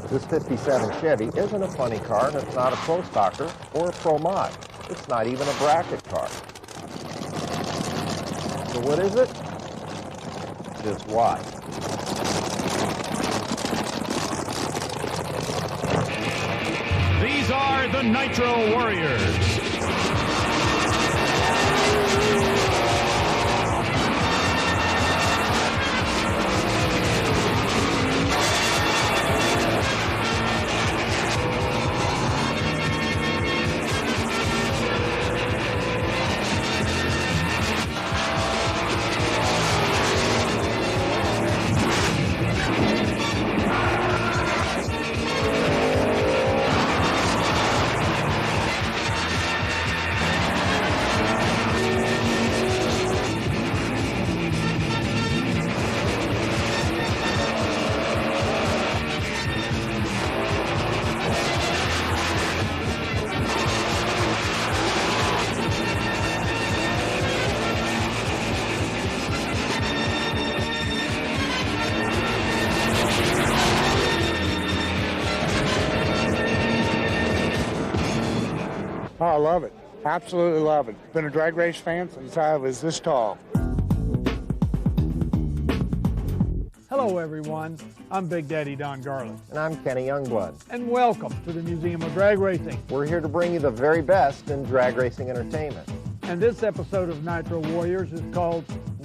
This 57 Chevy isn't a funny car, and it's not a Pro Stocker or a Pro Mod. It's not even a bracket car. So what is it? Just watch. These are the Nitro Warriors. Oh, I love it. Absolutely love it. Been a drag race fan since I was this tall. Hello, everyone. I'm Big Daddy Don Garland. And I'm Kenny Youngblood. And welcome to the Museum of Drag Racing. We're here to bring you the very best in drag racing entertainment. And this episode of Nitro Warriors is called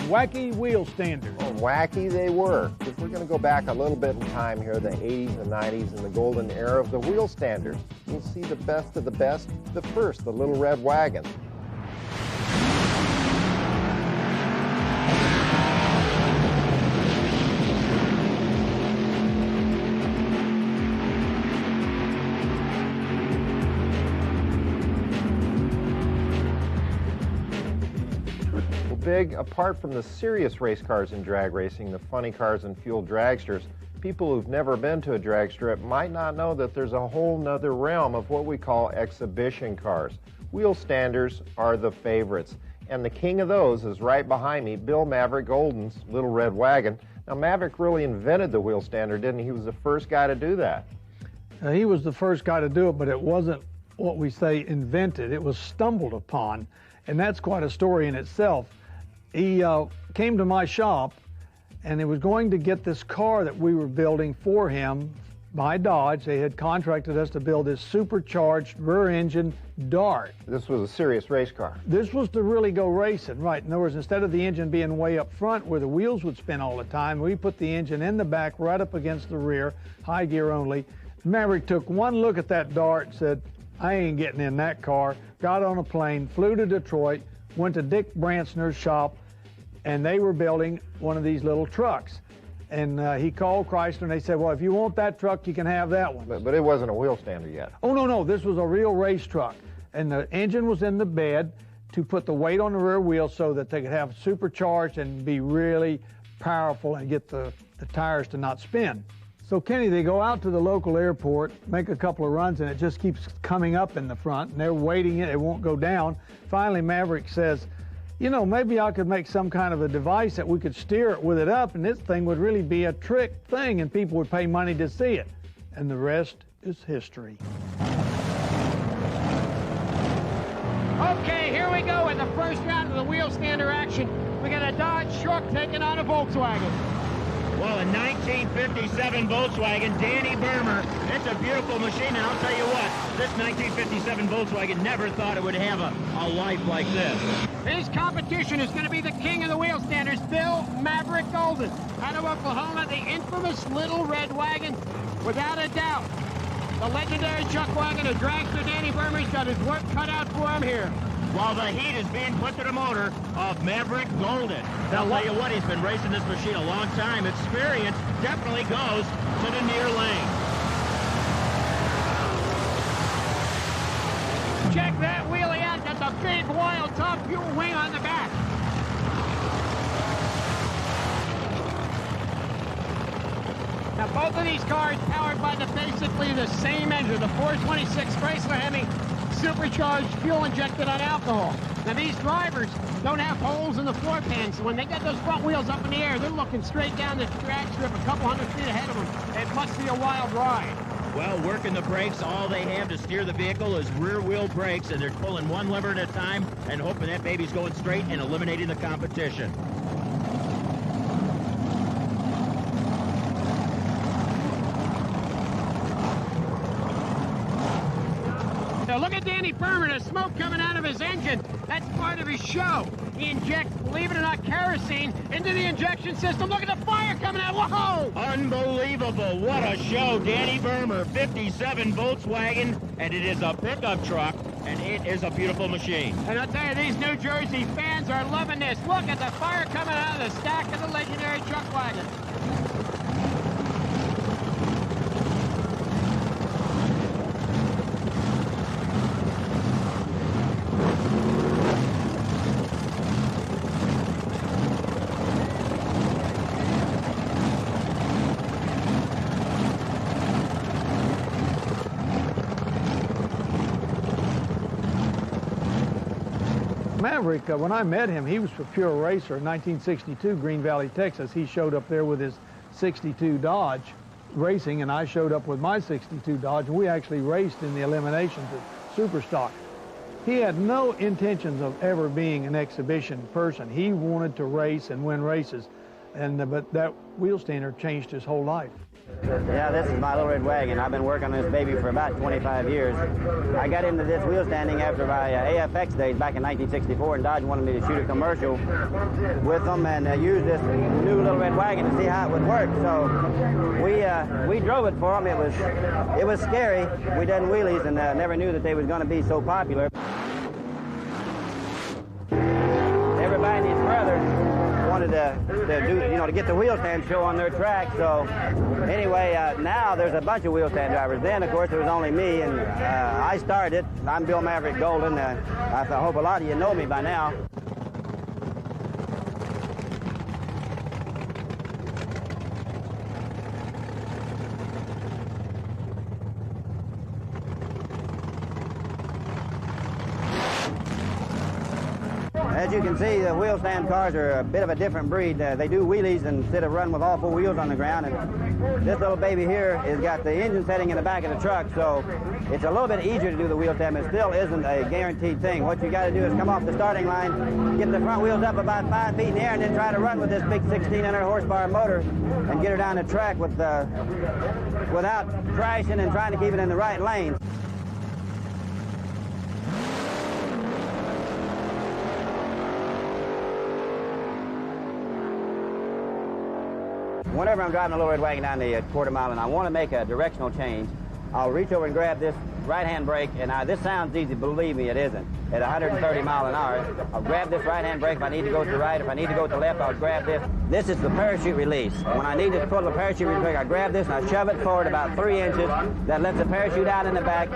Wacky Wheelstanders. Oh, wacky they were. If we're going to go back a little bit in time here, the 80s and 90s and the golden era of the Wheelstanders, we'll see the best of the best. The first, the little red wagon. Big, apart from the serious race cars in drag racing, the funny cars and fuel dragsters, people who've never been to a drag strip might not know that there's a whole nother realm of what we call exhibition cars. Wheelstanders are the favorites, and the king of those is right behind me, Bill Maverick Golden's Little Red Wagon. Now, Maverick really invented the Wheelstander, didn't he? He was the first guy to do that. He was the first guy to do it, but it wasn't what we say invented. It was stumbled upon, and that's quite a story in itself. He came to my shop, and he was going to get this car that we were building for him by Dodge. They had contracted us to build this supercharged rear-engine Dart. This was a serious race car. This was to really go racing, right. In other words, instead of the engine being way up front where the wheels would spin all the time, we put the engine in the back right up against the rear, high gear only. Maverick took one look at that Dart and said, I ain't getting in that car, got on a plane, flew to Detroit, went to Dick Bransoner's shop, and they were building one of these little trucks. And he called Chrysler, and they said, well, if you want that truck, you can have that one. But it wasn't a Wheelstander yet. Oh, no, this was a real race truck. And the engine was in the bed to put the weight on the rear wheel so that they could have supercharged and be really powerful and get the tires to not spin. So, Kenny, they go out to the local airport, make a couple of runs, and it just keeps coming up in the front, and they're waiting it won't go down. Finally, Maverick says, you know, maybe I could make some kind of a device that we could steer it with it up, and this thing would really be a trick thing, and people would pay money to see it. And the rest is history. Okay, here we go in the first round of the Wheelstander action. We got a Dodge truck taking on a Volkswagen. Well, a 1957 Volkswagen, Danny Bermer. It's a beautiful machine, and I'll tell you what, this 1957 Volkswagen never thought it would have a life like this. His competition is going to be the king of the Wheelstanders, Bill Maverick Golden. Out of Oklahoma, the infamous Little Red Wagon, without a doubt. The legendary chuck wagon of dragster Danny Bermer's got his work cut out for him here. While the heat is being put to the motor of Maverick Golden. I'll tell you what, he's been racing this machine a long time. Experience definitely goes to the near lane. Check that wheelie out. That's a big, wild, top fuel wing on the back. Now, both of these cars powered by basically the same engine, the 426 Chrysler Hemi, supercharged fuel injected on alcohol. Now, these drivers don't have holes in the floor pan, so when they get those front wheels up in the air, they're looking straight down the drag strip a couple hundred feet ahead of them. It must be a wild ride. Well, working the brakes, all they have to steer the vehicle is rear wheel brakes, and they're pulling one lever at a time and hoping that baby's going straight and eliminating the competition. Now look at Danny Berman, there's smoke coming out of his engine. That's part of his show. He injects, believe it or not, kerosene into the injection system. Look at the fire coming out. Whoa! Unbelievable. What a show. Danny Bermer, 57 Volkswagen, and it is a pickup truck, and it is a beautiful machine. And I'll tell you, these New Jersey fans are loving this. Look at the fire coming out of the stack of the legendary truck wagon. Maverick, when I met him, he was a pure racer in 1962, Green Valley, Texas. He showed up there with his 62 Dodge racing, and I showed up with my 62 Dodge, and we actually raced in the eliminations at Superstock. He had no intentions of ever being an exhibition person. He wanted to race and win races, but that Wheelstander changed his whole life. Yeah, this is my little red wagon. I've been working on this baby for about 25 years. I got into this wheel standing after my AFX days back in 1964, and Dodge wanted me to shoot a commercial with them and use this new little red wagon to see how it would work. So we drove it for them. It was scary. We done wheelies and never knew that they was going to be so popular. Everybody and his brother wanted to do, to get the Wheelstand show on their track. So anyway, now there's a bunch of Wheelstand drivers. Then, of course, there was only me, and I started. I'm Bill Maverick Golden. I hope a lot of you know me by now. As you can see, the Wheelstand cars are a bit of a different breed. They do wheelies instead of run with all four wheels on the ground. And this little baby here has got the engine setting in the back of the truck, so it's a little bit easier to do the wheel stand. It still isn't a guaranteed thing. What you got to do is come off the starting line, get the front wheels up about 5 feet in the air, and then try to run with this big 1,600 horsepower motor and get her down the track without crashing and trying to keep it in the right lane. Whenever I'm driving a little red wagon down the quarter mile and I want to make a directional change, I'll reach over and grab this right-hand brake, and this sounds easy, believe me, it isn't. At 130 miles an hour, I'll grab this right-hand brake. If I need to go to the right, if I need to go to the left, I'll grab this. This is the parachute release. When I need to pull the parachute release, I grab this and I shove it forward about 3 inches. That lets the parachute out in the back,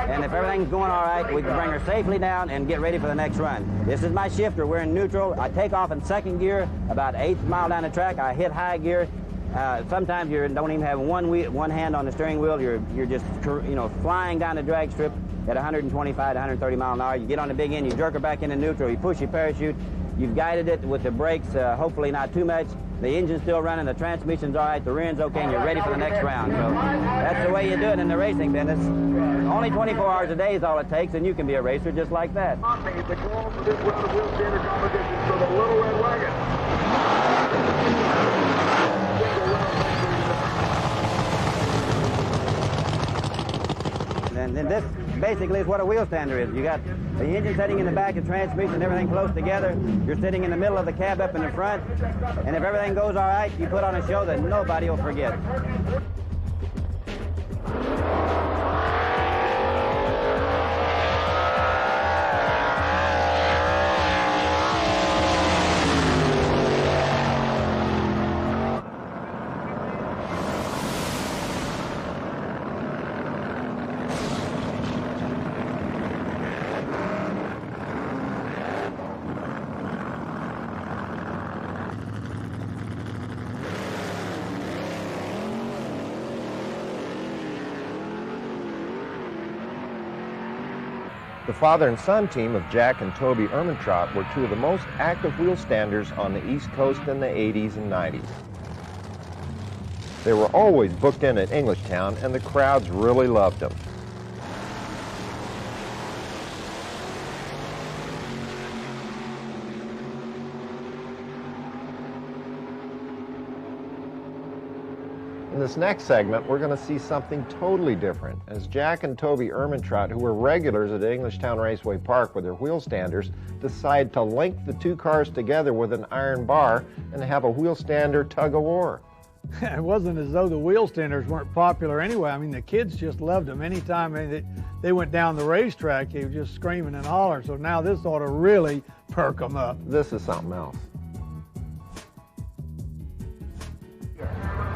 and if everything's going all right, we can bring her safely down and get ready for the next run. This is my shifter. We're in neutral. I take off in second gear, about 8th mile down the track. I hit high gear. Sometimes you don't even have one hand on the steering wheel. You're just flying down the drag strip at 125 to 130 miles an hour. You get on the big end, you jerk her back into neutral, you push your parachute. You've guided it with the brakes, hopefully not too much. The engine's still running, the transmission's all right, the rear's okay, and you're ready for the next round. So that's the way you do it in the racing business. Only 24 hours a day is all it takes, and you can be a racer just like that. The call for this round of Wheelstander competition for the Little Red Wagon. And this basically is what a Wheelstander is. You got the engine setting in the back, the transmission, everything close together. You're sitting in the middle of the cab up in the front. And if everything goes all right, you put on a show that nobody will forget. The father and son team of Jack and Toby Ermentrout were two of the most active Wheelstanders on the East Coast in the 80s and 90s. They were always booked in at Englishtown, and the crowds really loved them. In this next segment, we're going to see something totally different as Jack and Toby Ermintrout, who were regulars at Englishtown Raceway Park with their Wheelstanders, decide to link the two cars together with an iron bar and have a Wheelstander tug-of-war. It wasn't as though the Wheelstanders weren't popular anyway. I mean, the kids just loved them. Anytime they went down the racetrack, they were just screaming and hollering. So now this ought to really perk them up. This is something else.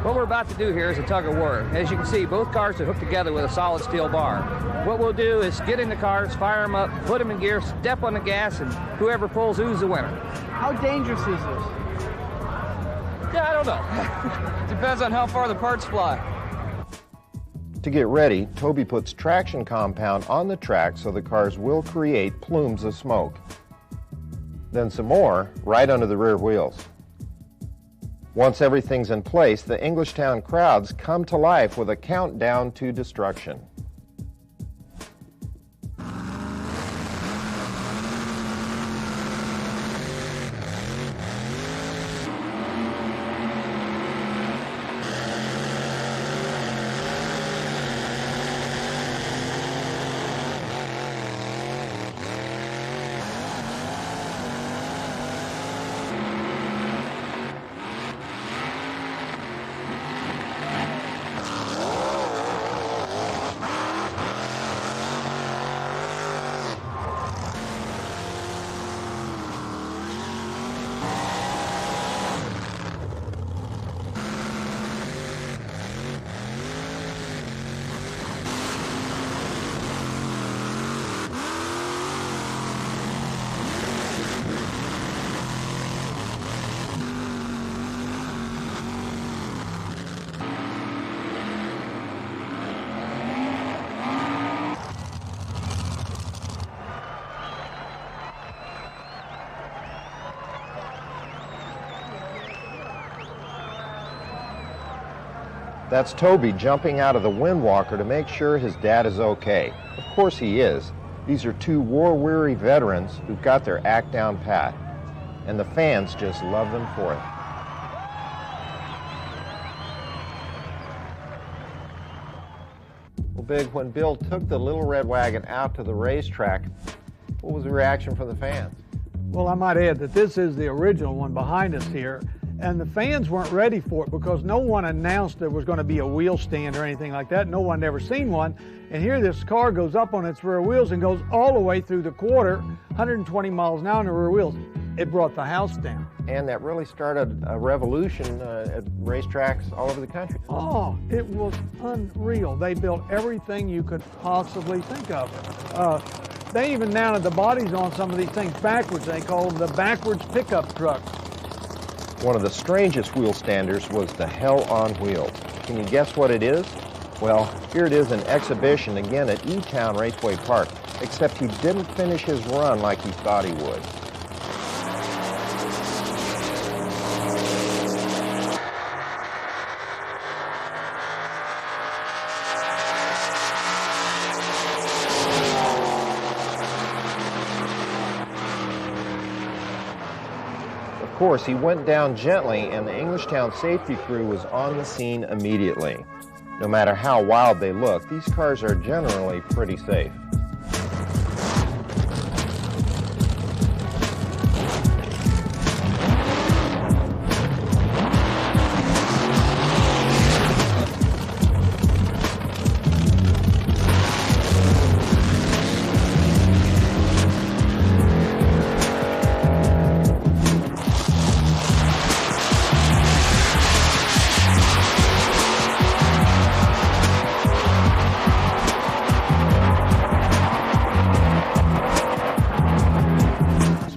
What we're about to do here is a tug-of-war. As you can see, both cars are hooked together with a solid steel bar. What we'll do is get in the cars, fire them up, put them in gear, step on the gas, and whoever pulls, who's the winner. How dangerous is this? Yeah, I don't know. Depends on how far the parts fly. To get ready, Toby puts traction compound on the track so the cars will create plumes of smoke. Then some more right under the rear wheels. Once everything's in place, the Englishtown crowds come to life with a countdown to destruction. That's Toby jumping out of the windwalker to make sure his dad is okay. Of course he is. These are two war-weary veterans who've got their act down pat, and the fans just love them for it. Well, Big, when Bill took the little red wagon out to the racetrack, what was the reaction from the fans? Well, I might add that this is the original one behind us here, and the fans weren't ready for it because no one announced there was going to be a wheel stand or anything like that. No one had ever seen one. And here this car goes up on its rear wheels and goes all the way through the quarter, 120 miles an hour on the rear wheels. It brought the house down. And that really started a revolution at racetracks all over the country. Oh, it was unreal. They built everything you could possibly think of. They even mounted the bodies on some of these things backwards. They called them the backwards pickup trucks. One of the strangest Wheelstanders was the Hell on Wheels. Can you guess what it is? Well, here it is in exhibition again at E-Town Raceway Park, except he didn't finish his run like he thought he would. Of course, he went down gently, and the Englishtown safety crew was on the scene immediately. No matter how wild they look, these cars are generally pretty safe.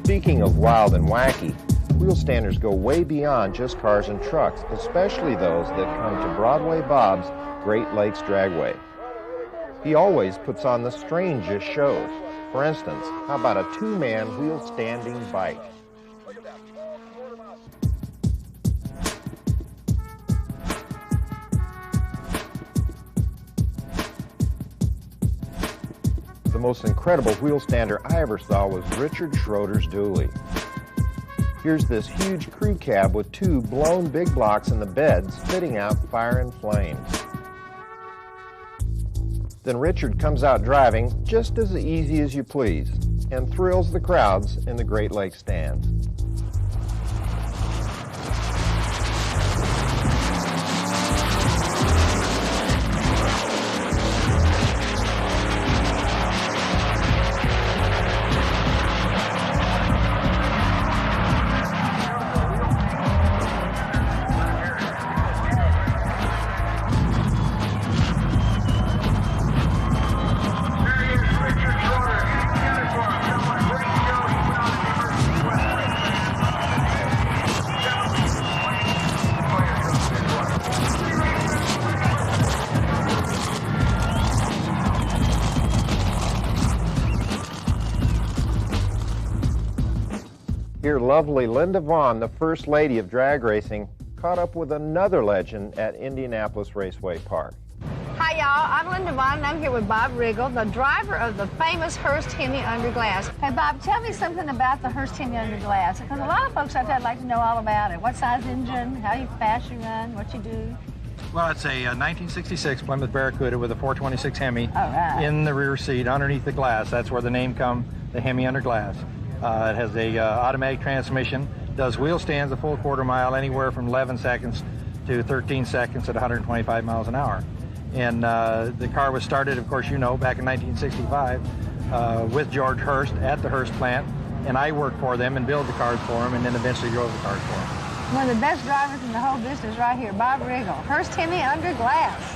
Speaking of wild and wacky, Wheelstanders go way beyond just cars and trucks, especially those that come to Broadway Bob's Great Lakes Dragway. He always puts on the strangest shows. For instance, how about a two-man wheel-standing bike? most incredible wheel stander I ever saw was Richard Schroeder's dually. Here's this huge crew cab with two blown big blocks in the bed spitting out fire and flames. Then Richard comes out driving just as easy as you please and thrills the crowds in the Great Lakes stand. Here, lovely Linda Vaughn, the First Lady of drag racing, caught up with another legend at Indianapolis Raceway Park. Hi, y'all. I'm Linda Vaughn, and I'm here with Bob Riggle, the driver of the famous Hurst Hemi Underglass. Hey, Bob, tell me something about the Hurst Hemi Underglass, because a lot of folks out there like to know all about it. What size engine, how fast you run, what you do. Well, it's a 1966 Plymouth Barracuda with a 426 Hemi in the rear seat underneath the glass. That's where the name comes, the Hemi Underglass. It has a automatic transmission, does wheel stands a full quarter mile, anywhere from 11 seconds to 13 seconds at 125 miles an hour. And the car was started, of course, you know, back in 1965 with George Hurst at the Hurst plant. And I worked for them and built the cars for them and then eventually drove the cars for them. One of the best drivers in the whole business right here, Bob Riggle. Hurst Hemi Underglass.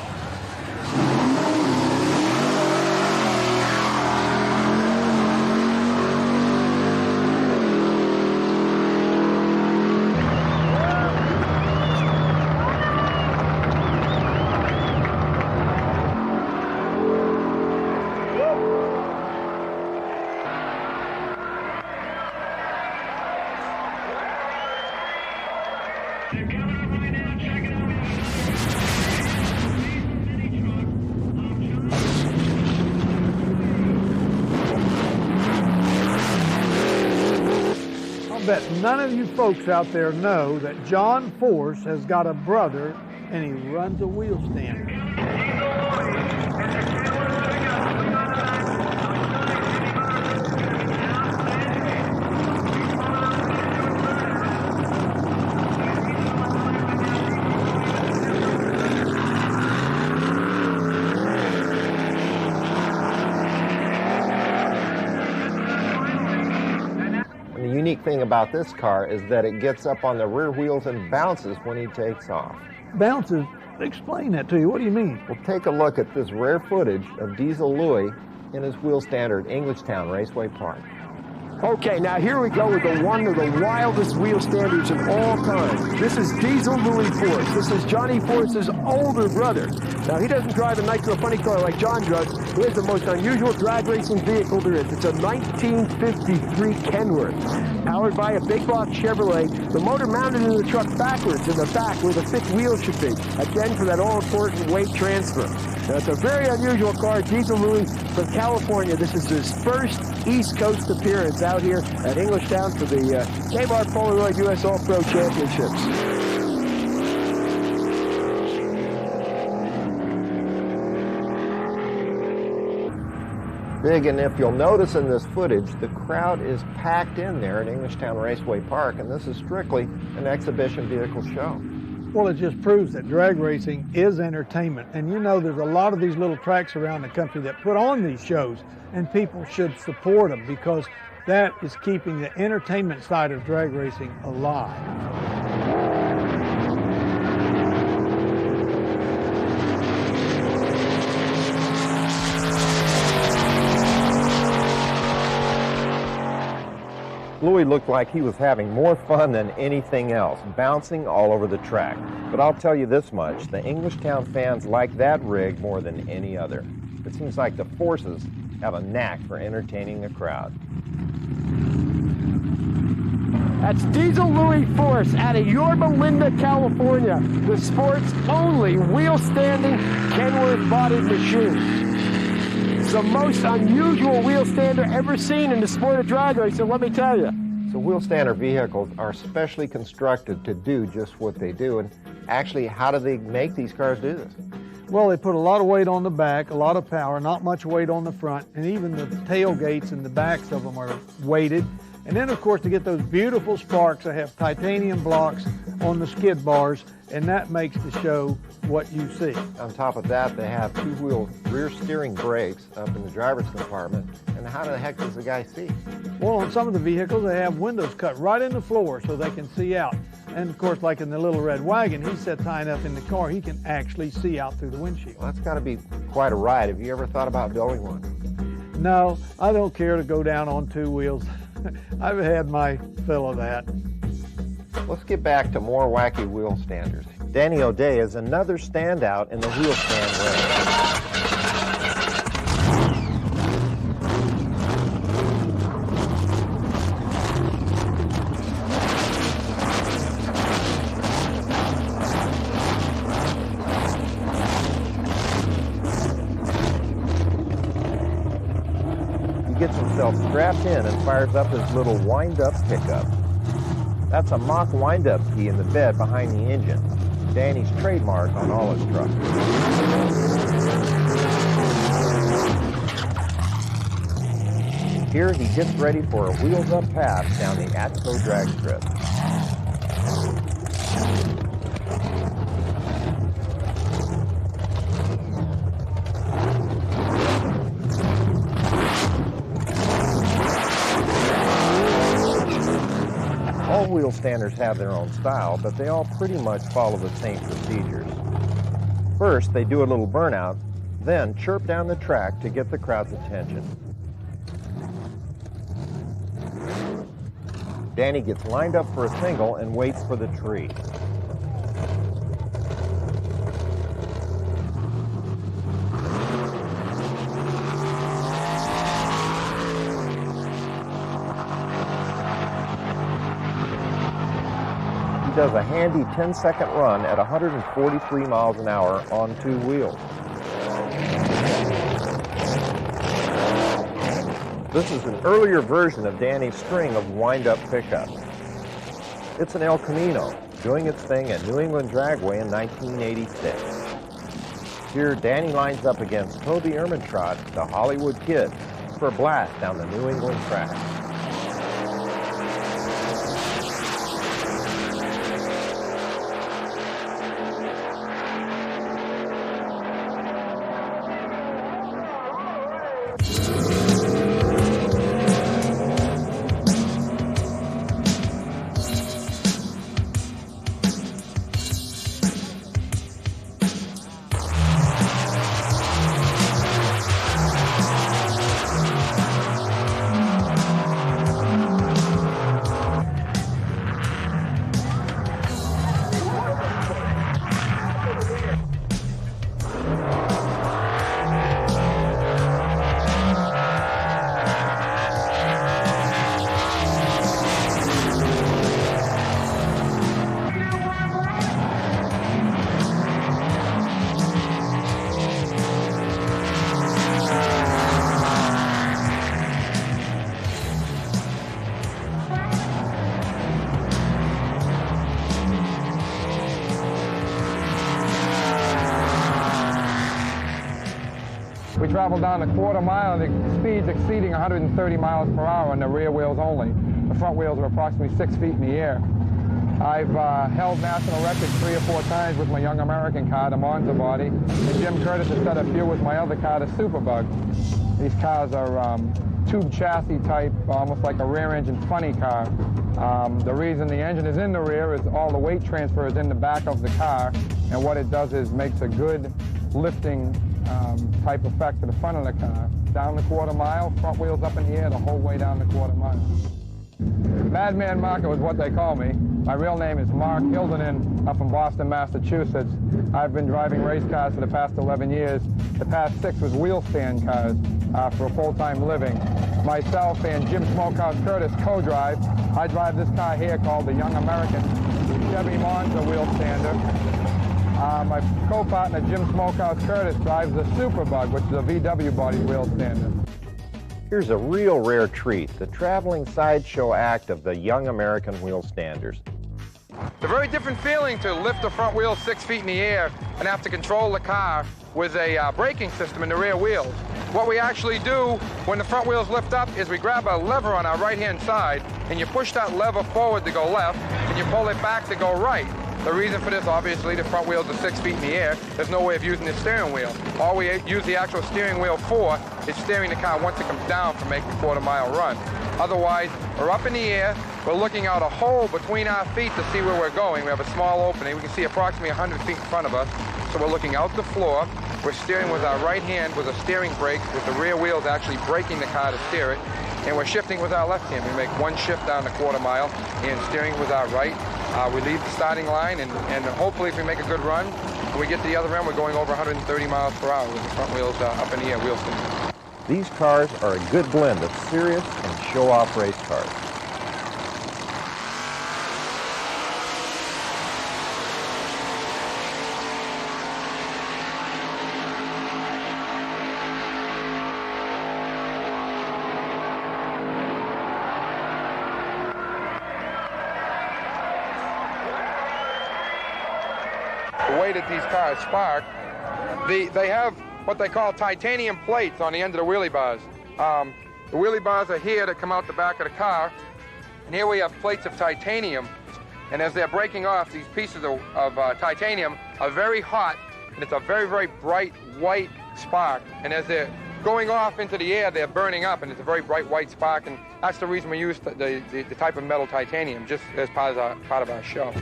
Bet none of you folks out there know that John Force has got a brother and he runs a wheel stander. The unique thing about this car is that it gets up on the rear wheels and bounces when he takes off. Bounces? Explain that to you. What do you mean? Well, take a look at this rare footage of Diesel Louis in his wheel stander at Englishtown Raceway Park. Okay, now here we go with one of the wildest wheel standards of all time. This is Diesel Louis Force. This is Johnny Force's older brother. Now, he doesn't drive a nitro funny car like John does. He has the most unusual drag racing vehicle there is. It's a 1953 Kenworth, powered by a big block Chevrolet. The motor mounted in the truck backwards in the back where the thick wheels should be, again for that all-important weight transfer. Now, it's a very unusual car. Diesel Louis from California. This is his first East Coast appearance out here at Englishtown for the Kmart Polaroid US All-Pro Championships. Big, and if you'll notice in this footage, the crowd is packed in there at Englishtown Raceway Park, and this is strictly an exhibition vehicle show. Well, it just proves that drag racing is entertainment. And you know, there's a lot of these little tracks around the country that put on these shows, and people should support them because that is keeping the entertainment side of drag racing alive. Louis looked like he was having more fun than anything else, bouncing all over the track. But I'll tell you this much, the Englishtown fans like that rig more than any other. It seems like the Forces have a knack for entertaining the crowd. That's Diesel Louis Force out of Yorba Linda, California, the sport's only wheel-standing Kenworth-bodied machine. the most unusual wheel stander ever seen in the sport of drag racing, let me tell you. So Wheelstander vehicles are specially constructed to do just what they do. And actually, how do they make these cars do this? Well, they put a lot of weight on the back, a lot of power, not much weight on the front, and even the tailgates and the backs of them are weighted. And then, of course, to get those beautiful sparks, they have titanium blocks on the skid bars, and that makes the show what you see. On top of that, they have two-wheel rear steering brakes up in the driver's compartment. And how the heck does the guy see? Well, on some of the vehicles, they have windows cut right in the floor so they can see out. And, of course, like in the Little Red Wagon, he's set high enough in the car, he can actually see out through the windshield. Well, that's got to be quite a ride. Have you ever thought about building one? No, I don't care to go down on two wheels. I've had my fill of that. Let's get back to more wacky wheel standers. Danny O'Day is another standout in the wheel stand race. He gets himself strapped in and fires up his little wind-up pickup. That's a mock wind-up key in the bed behind the engine. Danny's trademark on all his trucks. Here he gets ready for a wheels-up pass down the Atco drag strip. All wheel standers have their own style, but they all pretty much follow the same procedures. First, they do a little burnout, then chirp down the track to get the crowd's attention. Danny gets lined up for a single and waits for the tree. He does a handy 10-second run at 143 miles an hour on two wheels. This is an earlier version of Danny's string of wind-up pickups. It's an El Camino, doing its thing at New England Dragway in 1986. Here, Danny lines up against Toby Ermintrout, the Hollywood Kid, for a blast down the New England track. We traveled down a quarter mile and the speeds exceeding 130 miles per hour on the rear wheels only. The front wheels are approximately 6 feet in the air. I've held national records 3 or 4 times with my Young American car, the Monza body, and Jim Curtis has set a few with my other car, the Superbug. These cars are tube chassis type, almost like a rear engine funny car. The reason the engine is in the rear is all the weight transfer is in the back of the car, and what it does is makes a good lifting type effect to the front of the car. Down the quarter mile, front wheels up in the air the whole way down the quarter mile. Madman Marco is what they call me. My real name is Mark Hildenin, up in Boston, Massachusetts. I've been driving race cars for the past 11 years. The past 6 was wheel stand cars for a full-time living. Myself and Jim Smokehouse Curtis co-drive. I drive this car here called the Young American Chevy Monza wheel stander. My co-partner, Jim Smokehouse Curtis, drives the Superbug, which is a VW body wheel standard. Here's a real rare treat, the traveling sideshow act of the young American Wheelstanders. It's a very different feeling to lift the front wheels 6 feet in the air and have to control the car with a braking system in the rear wheels. What we actually do when the front wheels lift up is we grab a lever on our right-hand side and you push that lever forward to go left and you pull it back to go right. The reason for this, obviously, the front wheels are 6 feet in the air. There's no way of using the steering wheel. All we use the actual steering wheel for is steering the car once it comes down for making a quarter-mile run. Otherwise, we're up in the air, we're looking out a hole between our feet to see where we're going. We have a small opening. We can see approximately 100 feet in front of us. So we're looking out the floor. We're steering with our right hand with a steering brake, with the rear wheels actually braking the car to steer it. And we're shifting with our left hand. We make one shift down the quarter-mile and steering with our right. We leave the starting line, and hopefully if we make a good run, when we get to the other end, we're going over 130 miles per hour with the front wheels up in the air, wheel spinning. These cars are a good blend of serious and show-off race cars. The way that these cars spark, they have what they call titanium plates on the end of the wheelie bars. The wheelie bars are here that come out the back of the car, and here we have plates of titanium, and as they're breaking off, these pieces of titanium are very hot, and it's a very, very bright white spark, and as they're going off into the air, they're burning up, and it's a very bright white spark, and that's the reason we use the type of metal titanium, just as part of our show.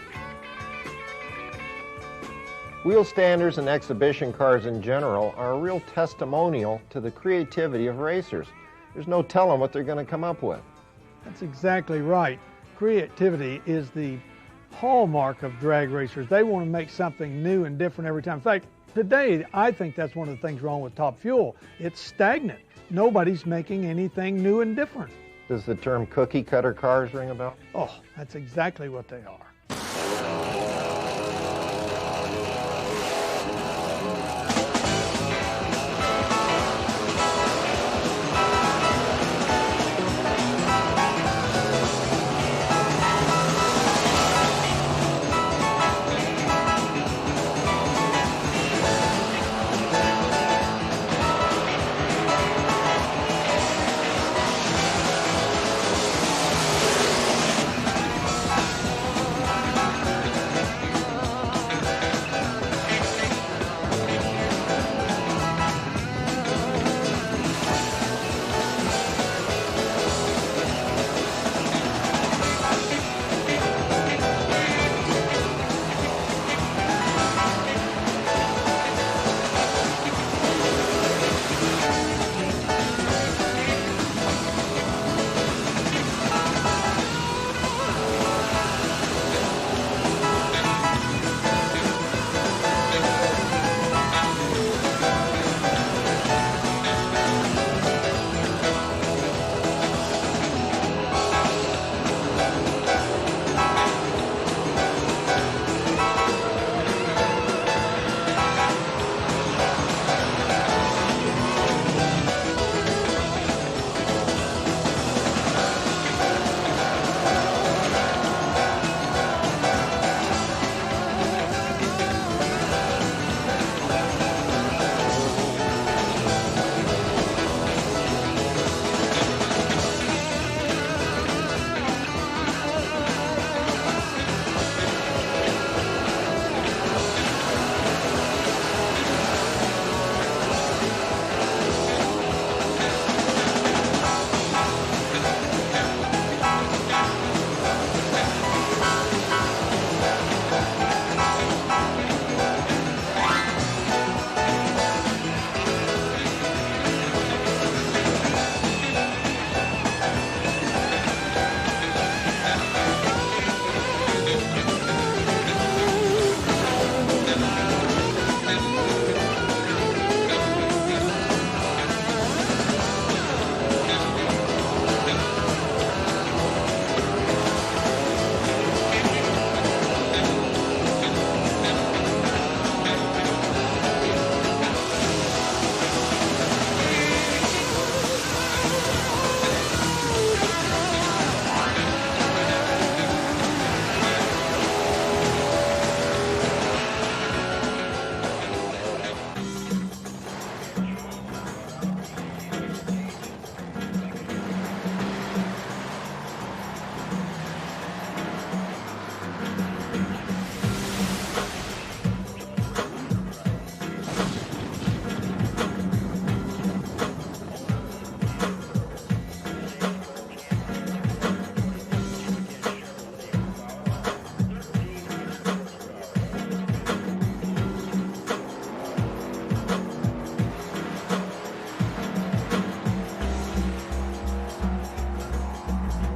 Wheelstanders and exhibition cars in general are a real testimonial to the creativity of racers. There's no telling what they're going to come up with. That's exactly right. Creativity is the hallmark of drag racers. They want to make something new and different every time. In fact, today, I think that's one of the things wrong with Top Fuel. It's stagnant. Nobody's making anything new and different. Does the term cookie cutter cars ring a bell? Oh, that's exactly what they are.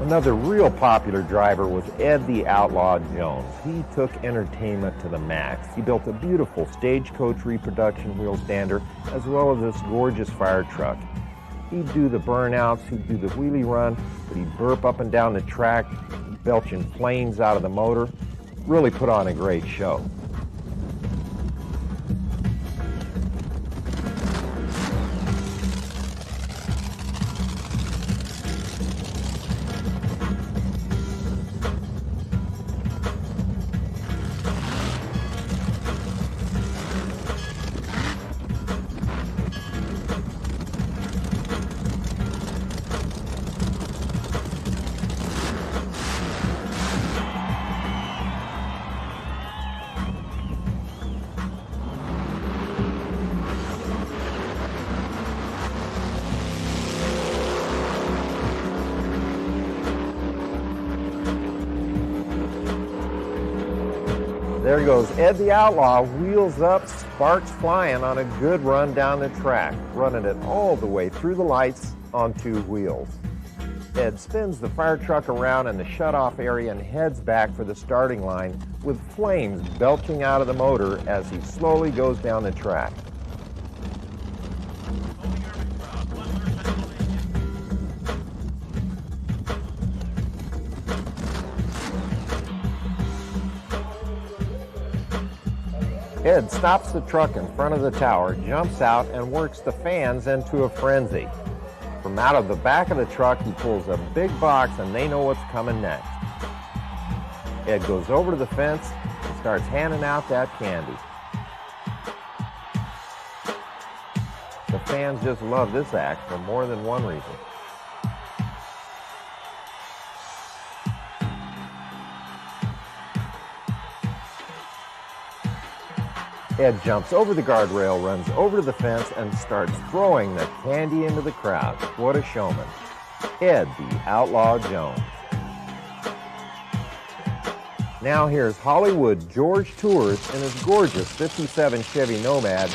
Another real popular driver was Ed the Outlaw Jones. He took entertainment to the max. He built a beautiful stagecoach reproduction wheel stander as well as this gorgeous fire truck. He'd do the burnouts, he'd do the wheelie run, but he'd burp up and down the track, belching flames out of the motor. Really put on a great show. There goes Ed the Outlaw, wheels up, sparks flying on a good run down the track, running it all the way through the lights on two wheels. Ed spins the fire truck around in the shutoff area and heads back for the starting line with flames belching out of the motor as he slowly goes down the track. Ed stops the truck in front of the tower, jumps out, and works the fans into a frenzy. From out of the back of the truck, he pulls a big box, and they know what's coming next. Ed goes over to the fence and starts handing out that candy. The fans just love this act for more than one reason. Ed jumps over the guardrail, runs over to the fence, and starts throwing the candy into the crowd. What a showman. Ed the Outlaw Jones. Now here's Hollywood George Tours in his gorgeous 57 Chevy Nomad.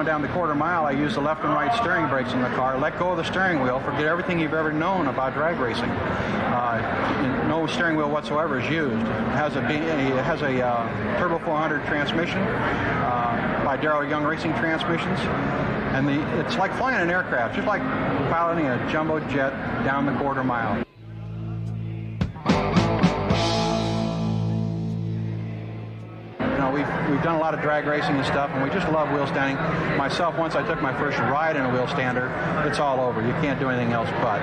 Down the quarter mile, I use the left and right steering brakes in the car, let go of the steering wheel, forget everything you've ever known about drag racing. No steering wheel whatsoever is used. It has a Turbo 400 transmission by Darrell Young Racing Transmissions, and it's like flying an aircraft, just like piloting a jumbo jet down the quarter mile. We've done a lot of drag racing and stuff, and we just love wheel standing. Myself, once I took my first ride in a wheel stander, it's all over. You can't do anything else but.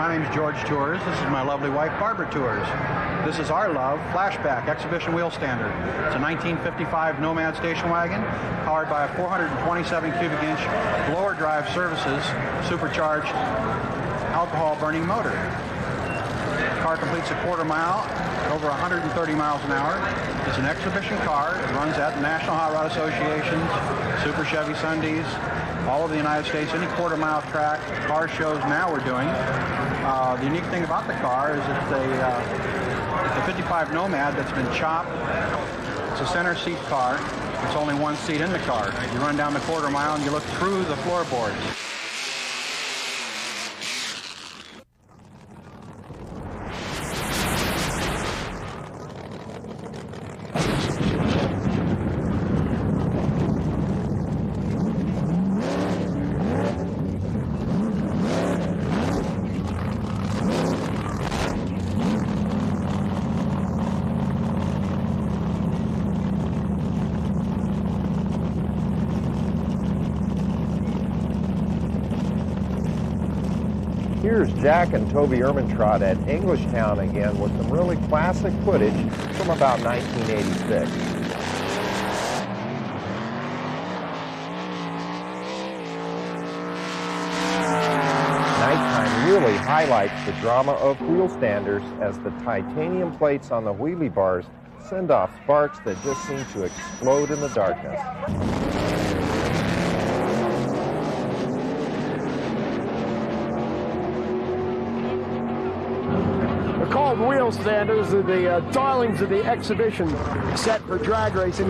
My name's George Tours. This is my lovely wife, Barbara Tours. This is our love Flashback Exhibition Wheelstander. It's a 1955 Nomad station wagon powered by a 427 cubic inch blower drive services supercharged alcohol burning motor. The car completes a quarter mile at over 130 miles an hour. It's an exhibition car. It runs at the National Hot Rod Associations, Super Chevy Sundays, all over the United States, any quarter mile track, car shows now we're doing. The unique thing about the car is it's a 55 Nomad that's been chopped. It's a center seat car. It's only one seat in the car. You run down the quarter mile and you look through the floorboards. Here's Jack and Toby Ermintrout at Englishtown again with some really classic footage from about 1986. Nighttime really highlights the drama of Wheelstanders as the titanium plates on the wheelie bars send off sparks that just seem to explode in the darkness. Called Wheelstanders are the darlings of the exhibition set for drag racing.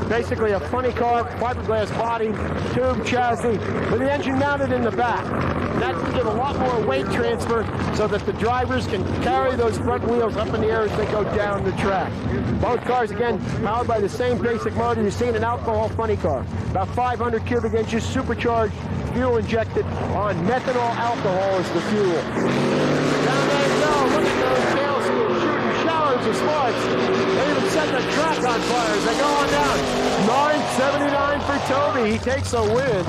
Basically a funny car, fiberglass body, tube chassis, with the engine mounted in the back. And that can give a lot more weight transfer so that the drivers can carry those front wheels up in the air as they go down the track. Both cars, again, powered by the same basic motor you see in an alcohol funny car. About 500 cubic inches, supercharged, fuel injected on methanol alcohol as the fuel. Down there you go, look at those tailspins shooting showers of sparks. They even set the track on fire as they go on down. 979 for Toby, he takes a win.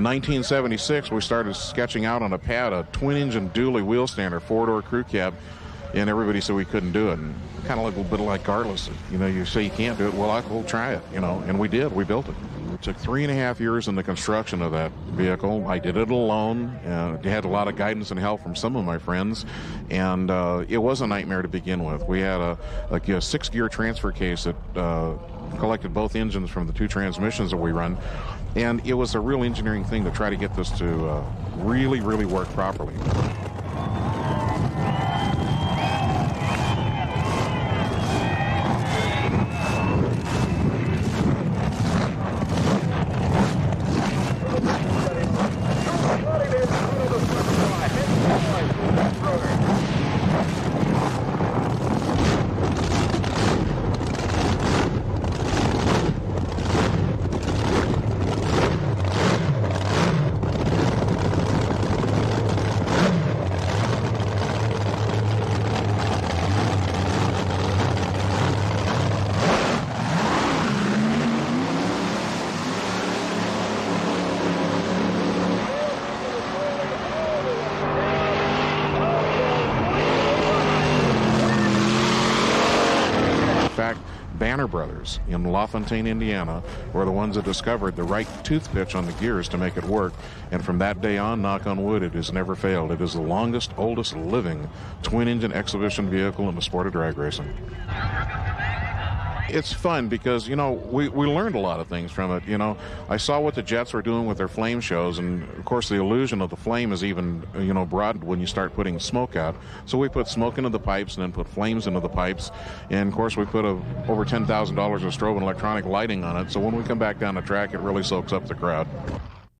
1976, we started sketching out on a pad a twin-engine dually Wheelstander, 4-door crew cab, and everybody said we couldn't do it. And kind of like a little bit like Garless, you know, you say you can't do it, well, we'll try it, you know, and we did. We built it. It took 3.5 years in the construction of that vehicle. I did it alone. Had a lot of guidance and help from some of my friends, and it was a nightmare to begin with. We had a 6-gear transfer case that collected both engines from the 2 transmissions that we run, and it was a real engineering thing to try to get this to really, really work properly. Banner Brothers in LaFontaine, Indiana, were the ones that discovered the right tooth pitch on the gears to make it work. And from that day on, knock on wood, it has never failed. It is the longest, oldest living twin-engine exhibition vehicle in the sport of drag racing. It's fun because, you know, we learned a lot of things from it. You know, I saw what the Jets were doing with their flame shows, and of course the illusion of the flame is even, you know, broadened when you start putting smoke out. So we put smoke into the pipes and then put flames into the pipes, and of course we put over $10,000 of strobe and electronic lighting on it, so when we come back down the track it really soaks up the crowd.